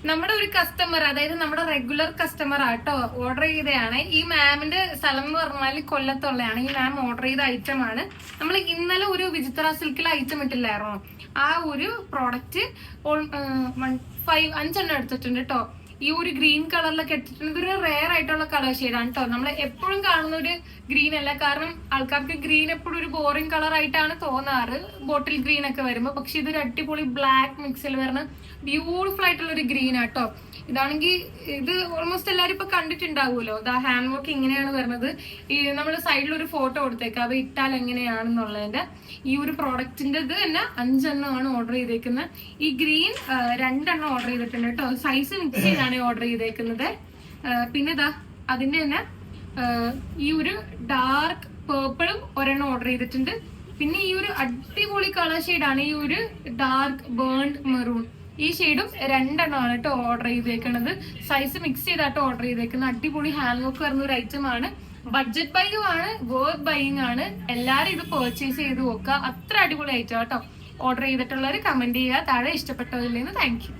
നമ്മുടെ ഒരു കസ്റ്റമർ, അതായത് നമ്മുടെ റെഗുലർ കസ്റ്റമർ ആട്ടോ ഓർഡർ ചെയ്തതാണ്. ഈ മാമിന്റെ സ്ഥലം എന്ന് പറഞ്ഞാൽ കൊല്ലത്തുള്ളതാണ്. ഈ മാം ഓർഡർ ചെയ്ത ഐറ്റം ആണ്. നമ്മൾ ഇന്നലെ ഒരു വിചിത്ര സിൽക്കിലെ ഐറ്റം ഇട്ടില്ലായിരുന്നോ, ആ ഒരു പ്രോഡക്റ്റ് 5 എടുത്തിട്ടുണ്ട് കേട്ടോ. ഈ ഒരു ഗ്രീൻ കളറിലൊക്കെ എടുത്തിട്ടുണ്ട്. ഇതൊരു റെയർ ആയിട്ടുള്ള കളർ ഷെയ്ഡാണ് കേട്ടോ. നമ്മൾ എപ്പോഴും കാണുന്ന ഒരു ഗ്രീൻ അല്ല. കാരണം ആൾക്കാർക്ക് ഗ്രീൻ എപ്പോഴും ഒരു ബോറിംഗ് കളർ ആയിട്ടാണ് തോന്നാറ്, ബോട്ടിൽ ഗ്രീൻ ഒക്കെ വരുമ്പോൾ. പക്ഷെ ഇതൊരു അടിപൊളി ബ്ലാക്ക് മിക്സിൽ വരുന്ന ബ്യൂട്ടിഫുൾ ആയിട്ടുള്ള ഒരു ഗ്രീൻ ആട്ടോ. ഇതാണെങ്കിൽ ഇത് ഓൾമോസ്റ്റ് എല്ലാവരും ഇപ്പൊ കണ്ടിട്ടുണ്ടാവുമല്ലോ. ഇതാ ഹാൻഡ് വർക്ക് ഇങ്ങനെയാണ് വരുന്നത്. ഈ നമ്മൾ സൈഡിൽ ഒരു ഫോട്ടോ കൊടുത്തേക്കാം, അത് ഇട്ടാൽ എങ്ങനെയാണെന്നുള്ളതിന്റെ. ഈ ഒരു പ്രോഡക്റ്റിന്റെ ഇത് തന്നെ 5 എണ്ണമാണ് ഓർഡർ ചെയ്തേക്കുന്നത്. ഈ ഗ്രീൻ 2 എണ്ണം ഓർഡർ ചെയ്തിട്ടുണ്ട് കേട്ടോ. സൈസ് മിക്സ് ചെയ്താണ് ഓർഡർ ചെയ്തേക്കുന്നത്. പിന്നെ ഇതാ അതിന്റെ തന്നെ ഈ ഒരു ഡാർക്ക് പേർപ്പിളും 1 എണ്ണം ഓർഡർ ചെയ്തിട്ടുണ്ട്. പിന്നെ ഈ ഒരു അടിപൊളി കളർ ഷെയ്ഡാണ് ഈ ഒരു ഡാർക്ക് ബേൺഡ് മെറൂൺ. ഈ ഷെയ്ഡും 2 എണ്ണമാണ് കേട്ടോ ഓർഡർ ചെയ്തേക്കുന്നത്. സൈസ് മിക്സ് ചെയ്താട്ടോ ഓർഡർ ചെയ്തേക്കുന്നത്. അടിപൊളി ഹാൻഡ് വർക്ക് വരുന്ന ഒരു ഐറ്റം ആണ്. ബഡ്ജറ്റ് ബൈയും ആണ്, വർത്ത് ബൈയിങ് ആണ്. എല്ലാരും ഇത് പർച്ചേസ് ചെയ്ത് നോക്കുക. അത്ര അടിപൊളി ഐറ്റം കേട്ടോ. ഓർഡർ ചെയ്തിട്ടുള്ളവർ കമന്റ് ചെയ്യുക താഴെ. ഇഷ്ടപ്പെട്ടതില്ലെന്ന് താങ്ക് യു.